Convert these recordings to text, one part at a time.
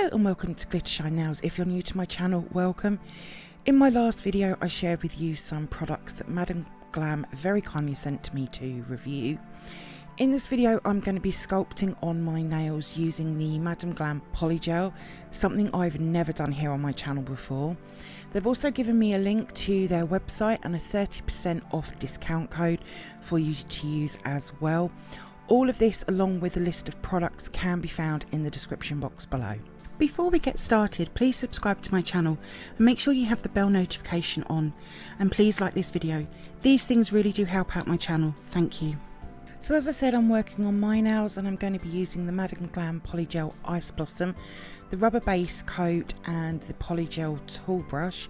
Hello and welcome to Glittershinenails. If you're new to my channel, welcome. In my last video I shared with you some products that Madam Glam very kindly sent to me to review. In this video I'm going to be sculpting on my nails using the Madam Glam Polygel, something I've never done here on my channel before. They've also given me a link to their website and a 30% off discount code for you to use as well. All of this along with a list of products can be found in the description box below. Before we get started, please subscribe to my channel and make sure you have the bell notification on, and please like this video. These things really do help out my channel, thank you. So as I said, I'm working on my nails and I'm going to be using the Madam Glam Polygel Ice Blossom, the rubber base coat and the Polygel tool brush.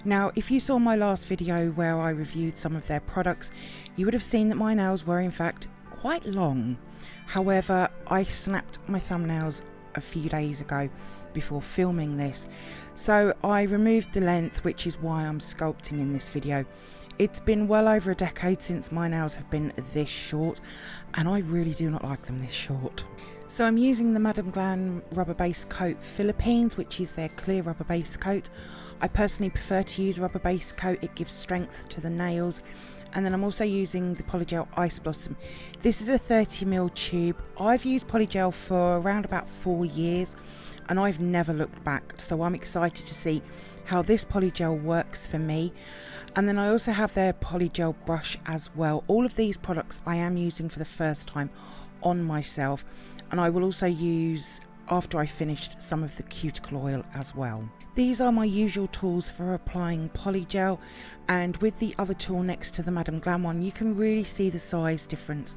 Now if you saw my last video where I reviewed some of their products, you would have seen that my nails were in fact quite long. However, I snapped my thumbnails a few days ago before filming this, so I removed the length, which is why I'm sculpting in this video. It's been well over a decade since my nails have been this short, and I really do not like them this short. So I'm using the Madam Glam rubber base coat Philippines, which is their clear rubber base coat. I personally prefer to use rubber base coat, it gives strength to the nails. And then I'm also using the Polygel Ice Blossom. This is a 30ml tube. I've used Polygel for around about 4 years and I've never looked back, so I'm excited to see how this Polygel works for me. And then I also have their Polygel brush as well. All of these products I am using for the first time on myself, and I will also use after I finished some of the cuticle oil as well. These are my usual tools for applying Polygel, and with the other tool next to the Madam Glam one you can really see the size difference.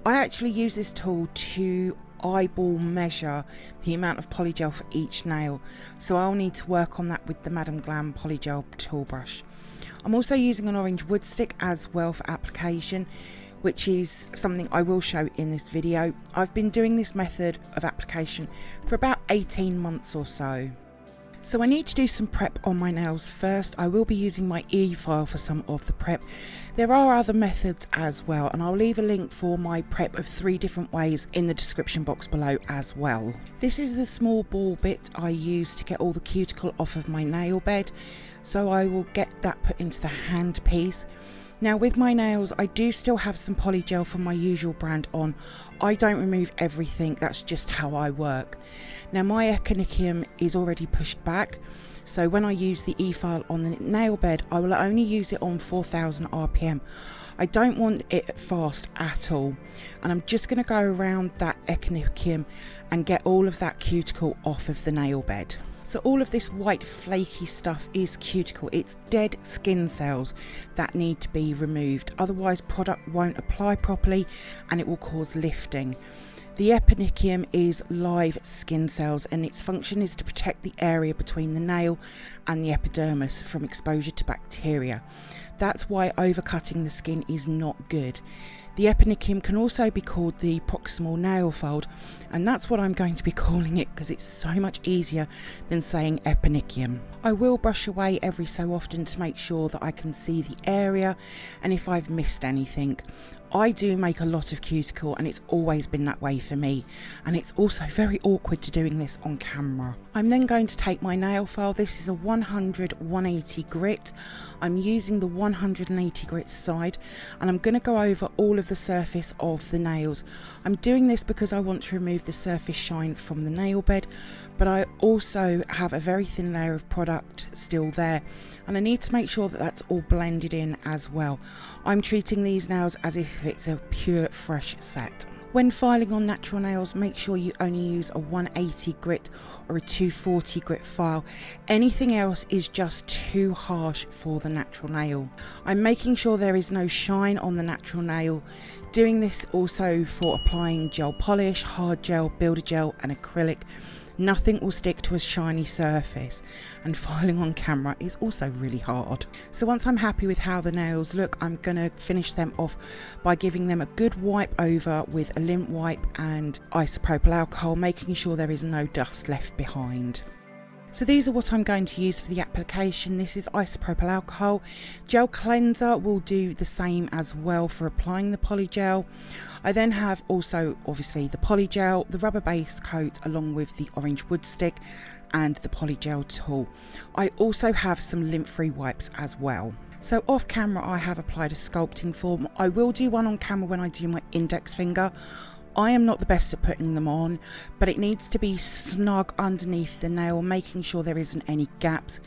I actually use this tool to eyeball measure the amount of Polygel for each nail, so I'll need to work on that with the Madam Glam Polygel tool brush. I'm also using an orange wood stick as well for application, which is something I will show in this video. I've been doing this method of application for about 18 months or so. So I need to do some prep on my nails first. I will be using my e-file for some of the prep. There are other methods as well, and I'll leave a link for my prep of 3 different ways in the description box below as well. This is the small ball bit I use to get all the cuticle off of my nail bed, so I will get that put into the hand piece. Now with my nails I do still have some Polygel from my usual brand on. I don't remove everything, that's just how I work. Now my echinacea is already pushed back, so when I use the e-file on the nail bed I will only use it on 4000 RPM. I don't want it fast at all, and I'm just going to go around that echinacea and get all of that cuticle off of the nail bed. So all of this white flaky stuff is cuticle, it's dead skin cells that need to be removed, otherwise product won't apply properly and it will cause lifting. The epinicium is live skin cells and its function is to protect the area between the nail and the epidermis from exposure to bacteria. That's why overcutting the skin is not good. The epinicium can also be called the proximal nail fold, and that's what I'm going to be calling it because it's so much easier than saying epinicium. I will brush away every so often to make sure that I can see the area and if I've missed anything. I do make a lot of cuticle and it's always been that way for me, and it's also very awkward to doing this on camera. I'm then going to take my nail file. This is a 100-180 grit. I'm using the 180 grit side and I'm going to go over all of the surface of the nails. I'm doing this because I want to remove the surface shine from the nail bed, but I also have a very thin layer of product still there and I need to make sure that that's all blended in as well. I'm treating these nails as if it's a pure fresh set. When filing on natural nails, make sure you only use a 180 grit or a 240 grit file. Anything else is just too harsh for the natural nail. I'm making sure there is no shine on the natural nail. Doing this also for applying gel polish, hard gel, builder gel and acrylic. Nothing will stick to a shiny surface, and filing on camera is also really hard. So once I'm happy with how the nails look, I'm going to finish them off by giving them a good wipe over with a lint wipe and isopropyl alcohol, making sure there is no dust left behind. So these are what I'm going to use for the application. This is isopropyl alcohol. Gel cleanser will do the same as well for applying the polygel. I then have also obviously the polygel, the rubber base coat along with the orange wood stick and the polygel tool. I also have some lint-free wipes as well. So off camera I have applied a sculpting form. I will do one on camera when I do my index finger. I am not the best at putting them on, but it needs to be snug underneath the nail, making sure there isn't any gaps.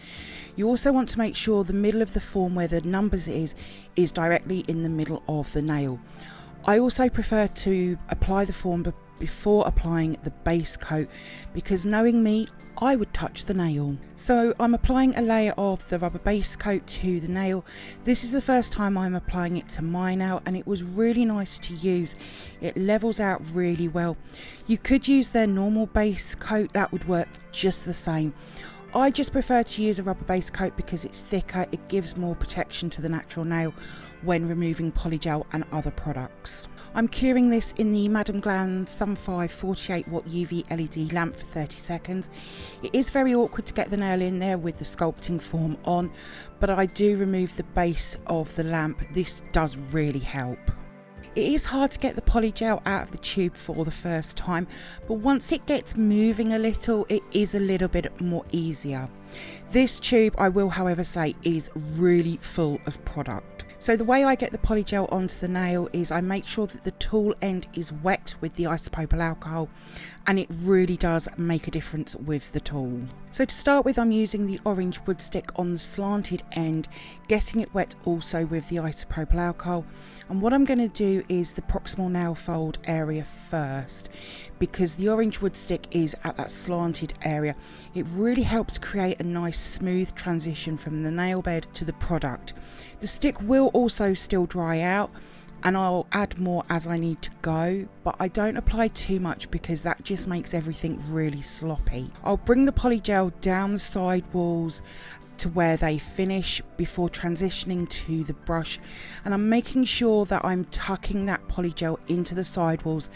You also want to make sure the middle of the form where the numbers is directly in the middle of the nail. I also prefer to apply the form before applying the base coat, because knowing me, I would touch the nail. So I'm applying a layer of the rubber base coat to the nail. This is the first time I'm applying it to my nail, and it was really nice to use. It levels out really well. You could use their normal base coat, that would work just the same. I just prefer to use a rubber base coat because it's thicker, it gives more protection to the natural nail when removing polygel and other products. I'm curing this in the Madam Glam Sun 5 48 watt UV LED lamp for 30 seconds. It is very awkward to get the nail in there with the sculpting form on, but I do remove the base of the lamp. This does really help. It is hard to get the polygel out of the tube for the first time, but once it gets moving a little, it is a little bit more easier. This tube, I will however say, is really full of product. So the way I get the polygel onto the nail is I make sure that the tool end is wet with the isopropyl alcohol, and it really does make a difference with the tool. So to start with, I'm using the orange wood stick on the slanted end, getting it wet also with the isopropyl alcohol. And what I'm going to do is the proximal nail fold area first, because the orange wood stick is at that slanted area. It really helps create a nice smooth transition from the nail bed to the product. The stick will also still dry out, and I'll add more as I need to go, but I don't apply too much because that just makes everything really sloppy. I'll bring the polygel down the side walls to where they finish before transitioning to the brush, and I'm making sure that I'm tucking that polygel into the sidewalls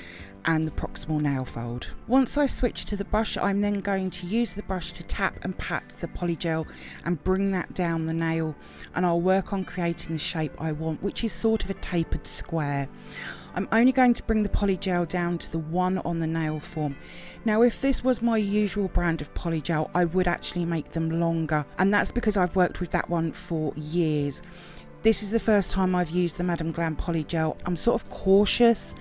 and the proximal nail fold. Once I switch to the brush, I'm then going to use the brush to tap and pat the polygel and bring that down the nail, and I'll work on creating the shape I want, which is sort of a tapered square. I'm only going to bring the polygel down to the one on the nail form. Now, if this was my usual brand of polygel, I would actually make them longer, and that's because I've worked with that one for years. This is the first time I've used the Madam Glam Polygel. I'm sort of cautious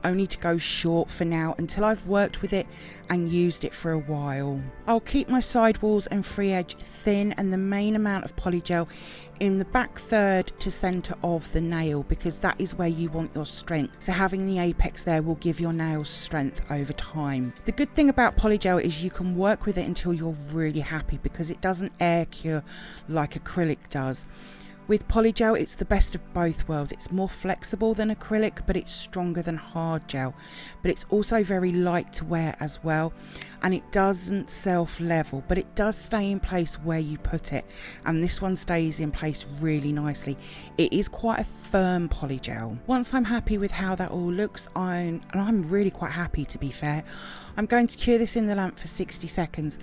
only to go short for now until I've worked with it and used it for a while. I'll keep my sidewalls and free edge thin and the main amount of polygel in the back third to centre of the nail, because that is where you want your strength. So having the apex there will give your nails strength over time. The good thing about polygel is you can work with it until you're really happy, because it doesn't air cure like acrylic does. With polygel, it's the best of both worlds. It's more flexible than acrylic, but it's stronger than hard gel. But it's also very light to wear as well, and it doesn't self-level, but it does stay in place where you put it, and this one stays in place really nicely. It is quite a firm polygel. Once I'm happy with how that all looks, and I'm really quite happy, to be fair, I'm going to cure this in the lamp for 60 seconds.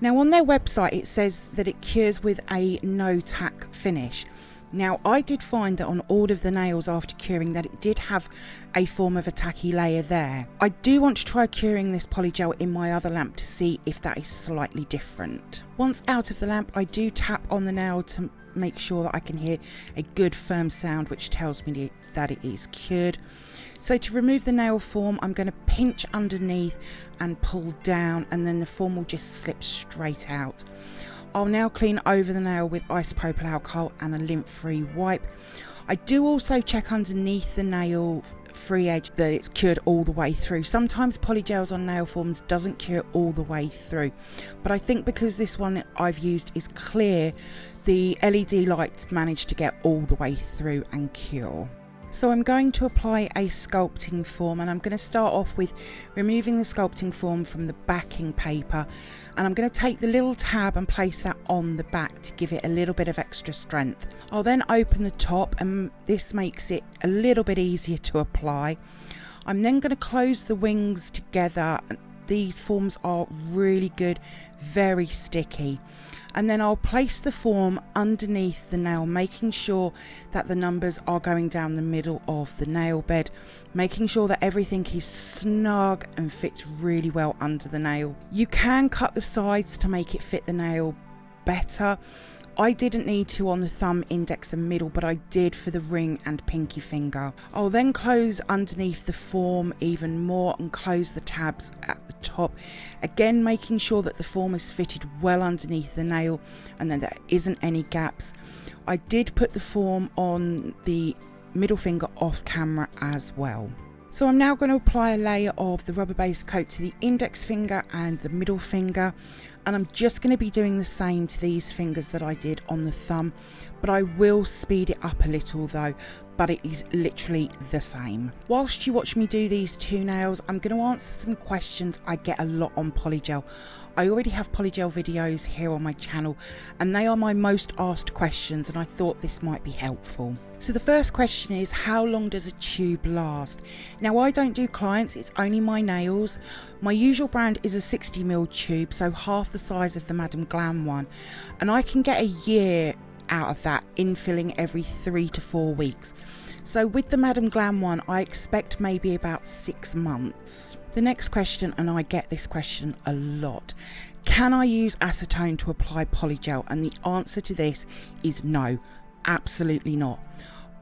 Now, on their website it says that it cures with a no tack finish. Now, I did find that on all of the nails after curing that it did have a form of a tacky layer there. I do want to try curing this polygel in my other lamp to see if that is slightly different. Once out of the lamp, I do tap on the nail to make sure that I can hear a good firm sound, which tells me that it is cured. So to remove the nail form, I'm going to pinch underneath and pull down, and then the form will just slip straight out. I'll now clean over the nail with isopropyl alcohol and a lint-free wipe. I do also check underneath the nail free edge that it's cured all the way through. Sometimes polygels on nail forms doesn't cure all the way through, but I think because this one I've used is clear, the LED lights managed to get all the way through and cure. So I'm going to apply a sculpting form, and I'm going to start off with removing the sculpting form from the backing paper, and I'm going to take the little tab and place that on the back to give it a little bit of extra strength. I'll then open the top, and this makes it a little bit easier to apply. I'm then going to close the wings together. these forms are really good, very sticky. And then I'll place the form underneath the nail, making sure that the numbers are going down the middle of the nail bed, making sure that everything is snug and fits really well under the nail. You can cut the sides to make it fit the nail better. I didn't need to on the thumb, index and middle, but I did for the ring and pinky finger. I'll then close underneath the form even more and close the tabs at the top, again making sure that the form is fitted well underneath the nail and that there isn't any gaps. I did put the form on the middle finger off camera as well. So I'm now going to apply a layer of the rubber base coat to the index finger and the middle finger, and I'm just going to be doing the same to these fingers that I did on the thumb, but I will speed it up a little though, but it is literally the same. Whilst you watch me do these two nails, I'm going to answer some questions I get a lot on polygel. I already have polygel videos here on my channel and they are my most asked questions, and I thought this might be helpful. So the first question is, how long does a tube last? Now I don't do clients, it's only my nails. My usual brand is a 60ml tube, so half the size of the Madam Glam one, and I can get a year out of that, infilling every 3 to 4 weeks. So with the Madam Glam one, I expect maybe about 6 months. The next question, and I get this question a lot, can I use acetone to apply polygel? And the answer to this is no, absolutely not.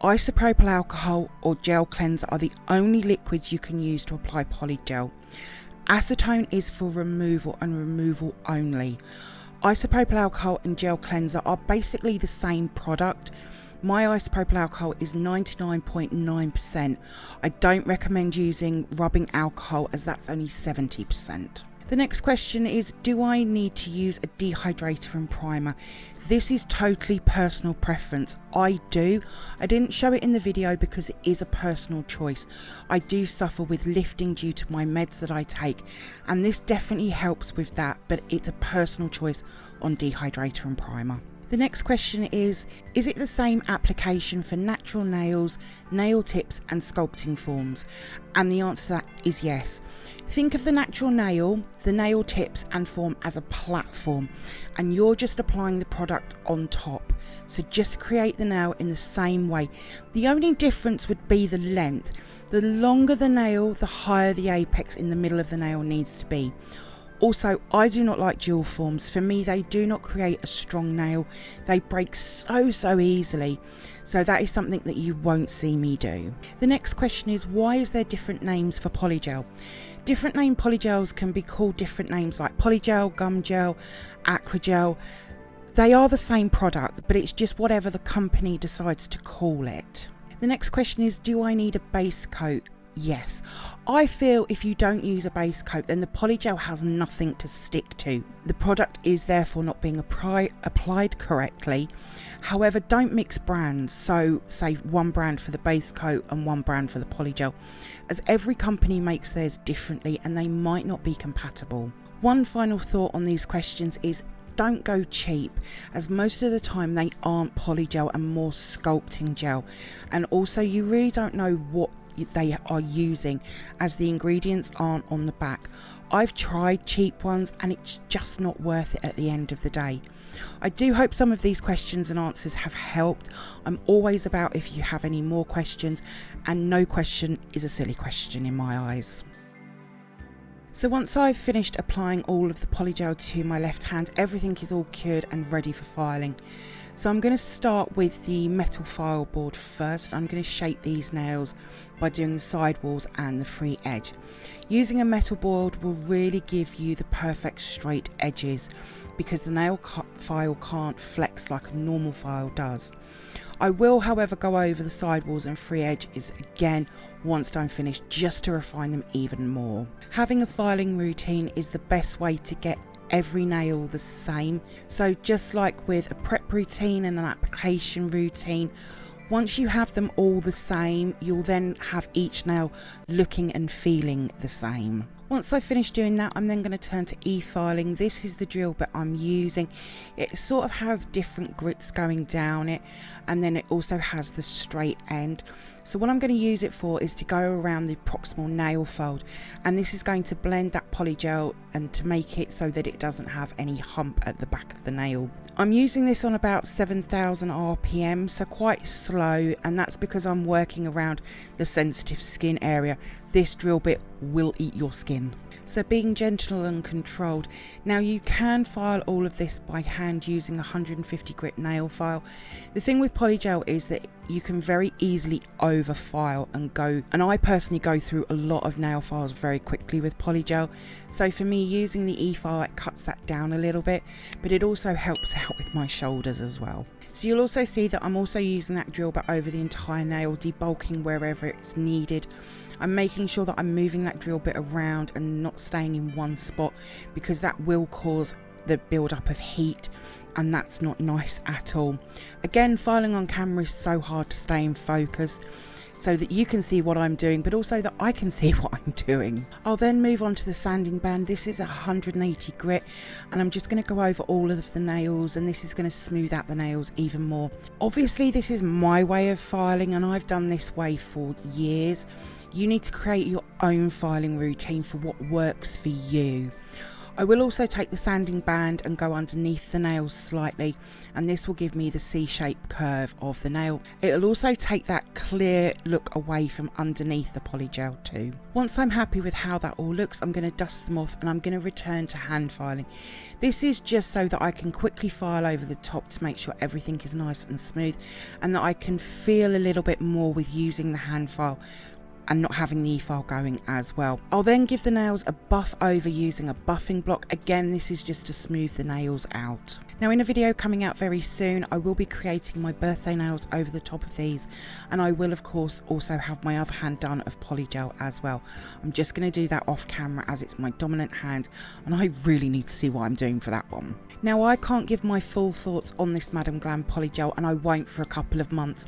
Isopropyl alcohol or gel cleanser are the only liquids you can use to apply polygel. Acetone is for removal and removal only. Isopropyl alcohol and gel cleanser are basically the same product. My isopropyl alcohol is 99.9%. I don't recommend using rubbing alcohol as that's only 70%. The next question is, do I need to use a dehydrator and primer? This is totally personal preference. I do. I didn't show it in the video because it is a personal choice. I do suffer with lifting due to my meds that I take, and this definitely helps with that, but it's a personal choice on dehydrator and primer. The next question is it the same application for natural nails, nail tips and sculpting forms? And the answer to that is yes. Think of the natural nail, the nail tips and form as a platform, and you're just applying the product on top. So just create the nail in the same way. The only difference would be the length. The longer the nail, the higher the apex in the middle of the nail needs to be. Also, I do not like dual forms. For me, they do not create a strong nail. They break so easily. So that is something that you won't see me do. The next question is, why is there different names for polygel? Different name polygels can be called different names like polygel, gum gel, aquagel. They are the same product, but it's just whatever the company decides to call it. The next question is, do I need a base coat? Yes. I feel if you don't use a base coat, then the polygel has nothing to stick to. The product is therefore not being applied correctly. However, don't mix brands. So say one brand for the base coat and one brand for the polygel, as every company makes theirs differently and they might not be compatible. One final thought on these questions is, don't go cheap, as most of the time they aren't polygel and more sculpting gel, and also you really don't know what they are using as the ingredients aren't on the back. I've tried cheap ones and it's just not worth it at the end of the day. I do hope some of these questions and answers have helped. I'm always about if you have any more questions, and no question is a silly question in my eyes. So once I've finished applying all of the polygel to my left hand, everything is all cured and ready for filing. So I'm going to start with the metal file board first. I'm going to shape these nails by doing the sidewalls and the free edge. Using a metal board will really give you the perfect straight edges, because the nail file can't flex like a normal file does. I will, however, go over the sidewalls and free edges again once I'm finished, just to refine them even more. Having a filing routine is the best way to get every nail the same. So just like with a prep routine and an application routine, once you have them all the same, you'll then have each nail looking and feeling the same. Once I finish doing that, I'm then going to turn to e-filing. This is the drill bit I'm using. It sort of has different grits going down it, and then it also has the straight end. So what I'm going to use it for is to go around the proximal nail fold, and this is going to blend that polygel and to make it so that it doesn't have any hump at the back of the nail. I'm using this on about 7,000 RPM, so quite slow, and that's because I'm working around the sensitive skin area. This drill bit will eat your skin. So being gentle and controlled. Now you can file all of this by hand using a 150 grit nail file. The thing with polygel is that you can very easily over file and I personally go through a lot of nail files very quickly with polygel. So for me, using the e-file, it cuts that down a little bit, but it also helps out with my shoulders as well. So you'll also see that I'm also using that drill bit over the entire nail, debulking wherever it's needed. I'm making sure that I'm moving that drill bit around and not staying in one spot, because that will cause the build-up of heat, and that's not nice at all. Again, filing on camera is so hard to stay in focus so that you can see what I'm doing, but also that I can see what I'm doing. I'll then move on to the sanding band. This is a 180 grit, and I'm just going to go over all of the nails, and this is going to smooth out the nails even more. Obviously, this is my way of filing, and I've done this way for years. You need to create your own filing routine for what works for you. I will also take the sanding band and go underneath the nails slightly, and this will give me the C-shaped curve of the nail. It'll also take that clear look away from underneath the polygel too. Once I'm happy with how that all looks, I'm going to dust them off and I'm going to return to hand filing. This is just so that I can quickly file over the top to make sure everything is nice and smooth, and that I can feel a little bit more with using the hand file and not having the e-file going as well. I'll then give the nails a buff over using a buffing block. Again, this is just to smooth the nails out. Now, in a video coming out very soon, I will be creating my birthday nails over the top of these, and I will of course also have my other hand done of polygel as well. I'm just going to do that off camera as it's my dominant hand, and I really need to see what I'm doing for that one. Now, I can't give my full thoughts on this Madam Glam Polygel, and I won't for a couple of months.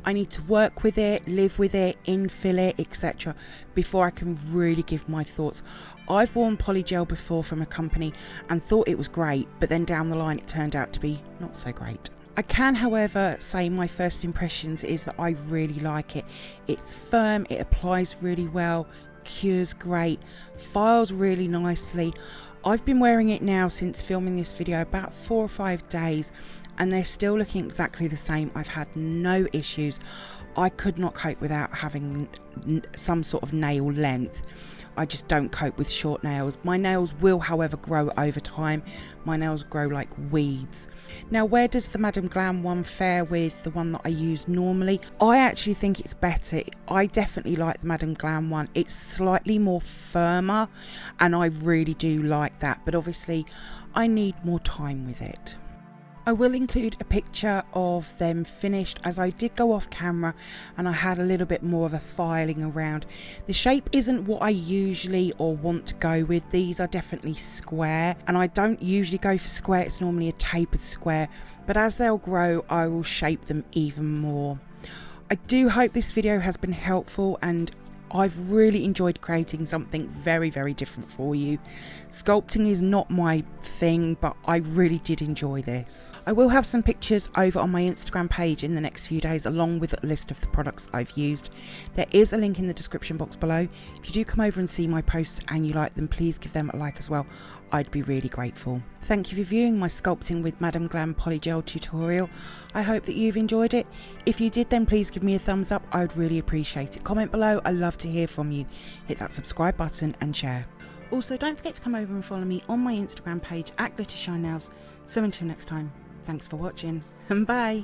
I need to work with it, live with it, infill it, etc. before I can really give my thoughts. I've worn polygel before from a company and thought it was great, but then down the line it turned out to be not so great. I can, however, say my first impressions is that I really like it. It's firm, it applies really well, cures great, files really nicely. I've been wearing it now since filming this video about 4 or 5 days, and they're still looking exactly the same. I've had no issues. I could not cope without having some sort of nail length. I just don't cope with short nails. My nails will, however, grow over time. My nails grow like weeds. Now, where does the Madam Glam one fare with the one that I use normally? I actually think it's better. I definitely like the Madam Glam one. It's slightly more firmer, and I really do like that. But obviously, I need more time with it. I will include a picture of them finished, as I did go off camera and I had a little bit more of a filing around. The shape isn't what I usually or want to go with. These are definitely square, and I don't usually go for square. It's normally a tapered square, but as they'll grow I will shape them even more. I do hope this video has been helpful, and I've really enjoyed creating something very, very different for you. Sculpting is not my thing, but I really did enjoy this. I will have some pictures over on my Instagram page in the next few days, along with a list of the products I've used. There is a link in the description box below. If you do come over and see my posts and you like them, please give them a like as well. I'd be really grateful. Thank you for viewing my Sculpting with Madam Glam Polygel tutorial. I hope that you've enjoyed it. If you did, then please give me a thumbs up. I would really appreciate it. Comment below. I love to hear from you. Hit that subscribe button and share. Also, don't forget to come over and follow me on my Instagram page at glittershinenails. So until next time, thanks for watching and bye.